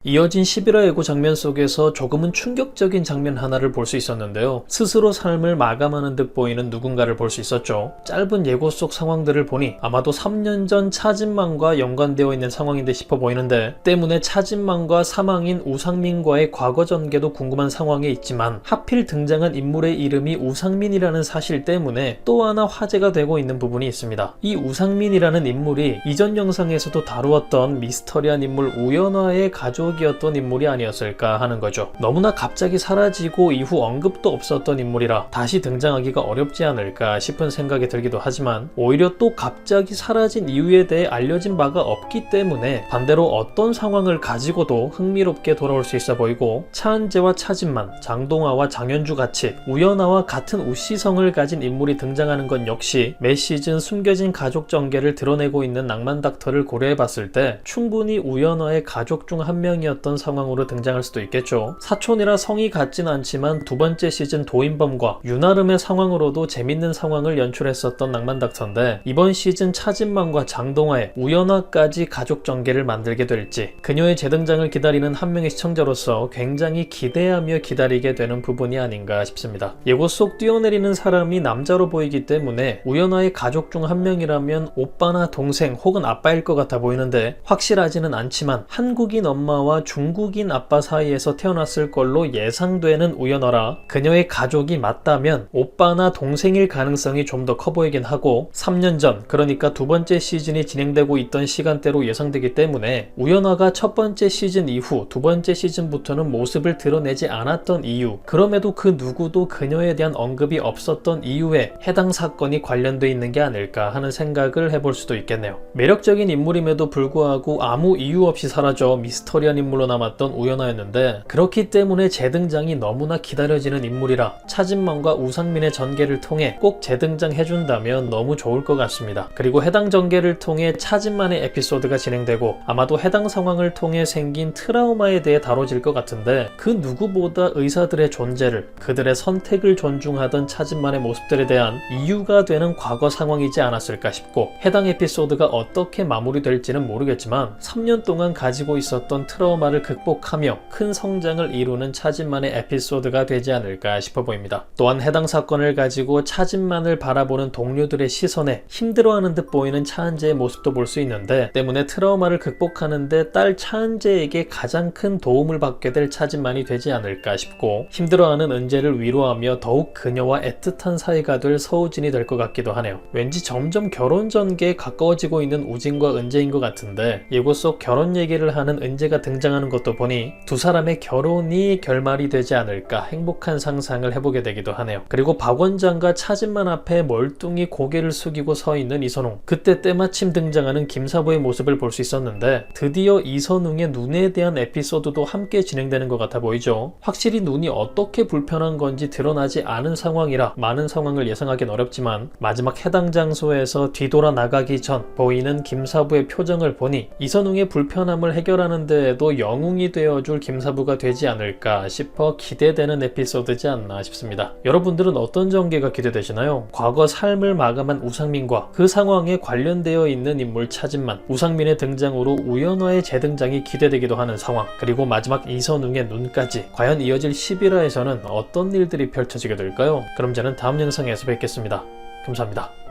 이어진 11화 예고 장면 속에서 조금은 충격적인 장면 하나를 볼 수 있었는데요. 스스로 삶을 마감하는 듯 보이는 누군가를 볼 수 있었죠. 짧은 예고 속 상황들을 보니 아마도 3년 전 차진만과 연관되어 있는 상황인 듯 싶어 보이는데, 때문에 차진만과 사망인 우상민과의 과거 전개도 궁금한 상황에 있지만 하필 등장한 인물의 이름이 우상민이라는 사실 때문에 또 하나 화제가 되고 있는 부분이 있습니다. 이 우상민이라는 인물이 이전 영상에서도 다루었던 미스터리한 인물 우연화의 가족이었던 인물이 아니었을까 하는 거죠. 너무나 갑자기 사라지고 이후 언급도 없었던 인물이라 다시 등장하기가 어렵지 않을까 싶은 생각이 들기도 하지만, 오히려 또 갑자기 사라진 이유에 대해 알려진 바가 없기 때문에 반대로 어떤 상황을 가지고도 흥미롭게 돌아올 수 있어 보이고, 차은재와 차진만, 장동화와 장현주 같이 우연화와 같은 우시성을 가진 인물이 등장하는 건 역시 매 시즌 숨겨진 가족 전개를 드러내고 있는 낭만 닥터를 고려해봤을 때 충분히 우연화의 가족 중 한 명이었던 상황으로 등장할 수도 있겠죠. 사촌이라 성이 같진 않지만 두 번째 시즌 도인범과 윤아름의 상황으로도 재밌는 상황을 연출했었던 낭만 닥터인데, 이번 시즌 차진만과 장동화의 우연화까지 가족 전개를 만들게 될지 그녀의 재등장을 기다리는 한 명의 시청자로서 굉장히 기대하며 기다리게 되는 부분이 아닌가 싶습니다. 예고 속 뛰어내리는 사람이 남자로 보이기 때문에 우연화의 가족 중 한 명이라면 오빠나 동생 혹은 아빠일 것 같아 보이는데, 확실하지는 않지만 한국인 엄마와 중국인 아빠 사이에서 태어났을 걸로 예상되는 우연화라 그녀의 가족이 맞다면 오빠나 동생일 가능성이 좀 더 커 보이긴 하고, 3년 전, 그러니까 두 번째 시즌이 진행되고 있던 시간대로 예상되기 때문에 우연화가 첫 번째 시즌 이후 두 번째 시즌부터는 모습을 드러내지 않았던 이유, 그럼에도 그 누구도 그녀에 대한 언급이 없었던 이유에 해당 사건이 관련돼 있는 게 아닐까 하는 생각을 해볼 수도 있겠네요. 매력적인 인물임에도 불구하고 아무 이유 없이 사라져 미스터리한 인물로 남았던 우연화였는데, 그렇기 때문에 재등장이 너무나 기다려지는 인물이라 차진만과 우상민의 전개를 통해 꼭 재등장해준다면 너무 좋을 것 같습니다. 그리고 해당 전개를 통해 차진만의 에피소드가 진행되고 아마도 해당 상황을 통해 생긴 트라우마에 대해 다뤄질 것 같은데, 그 누구보다 의사들의 존재를, 그들의 선택을 존중하던 차진만의 모습들에 대한 이유가 되는 과거 상황이지 않았을까 싶고, 해당 에피소드가 어떻게 마무리될지는 모르겠지만 3년 동안 가지고 있었던 트라우마를 극복하며 큰 성장을 이루는 차진만의 에피소드가 되지 않을까 싶어 보입니다. 또한 해당 사건을 가지고 차진만을 바라보는 동료들의 시선에 힘들어하는 듯 보이는 차은재의 모습도 볼 수 있는데, 때문에 트라우마를 극복하는데 딸 차은재에게 가장 큰 도움을 받게 될 차진만이 되지 않을까 싶고, 힘들어하는 은재를 위로하며 더욱 그녀와 애틋한 사이가 될 서우진이 될 것 같기도 하네요. 왠지 점점 결혼 전개에 가까워지고 있는 우진과 은재인 것 같은데, 예고 속 결혼 얘기를 하는 은재가 등장하는 것도 보니 두 사람의 결혼이 결말이 되지 않을까 행복한 상상을 해보게 되기도 하네요. 그리고 박 원장과 차진만 앞에 멀뚱히 고개를 숙이고 서 있는 이선웅, 그때 때마침 등장하는 김사부의 모습을 볼 수 있었는데, 드디어 이선웅의 눈에 대한 에피소드도 함께 진행되는 것 같아 보이죠. 확실히 눈이 어떻게 불편한 건지 드러나지 않은 상황이라 많은 상황을 예상하기는 어렵지만, 마지막 해당 장소에서 뒤돌아 나가기 전 보이는 김사부의 표정을 보니 이선웅의 불편함을 해결하는 데에도 영웅이 되어줄 김사부가 되지 않을까 싶어 기대되는 에피소드지 않나 싶습니다. 여러분들은 어떤 전개가 기대되시나요? 과거 삶을 마감한 우상민과 그 상황에 관련되어 있는 인물 차진만, 우상민의 등장으로 우연화의 재등장이 기대되기도 하는 상황, 그리고 마지막 이선웅의 눈까지 과연 이어질 11화에서는 어떤 일들이 펼쳐지게 될까요? 그럼 저는 다음 영상에서 뵙겠습니다. 감사합니다.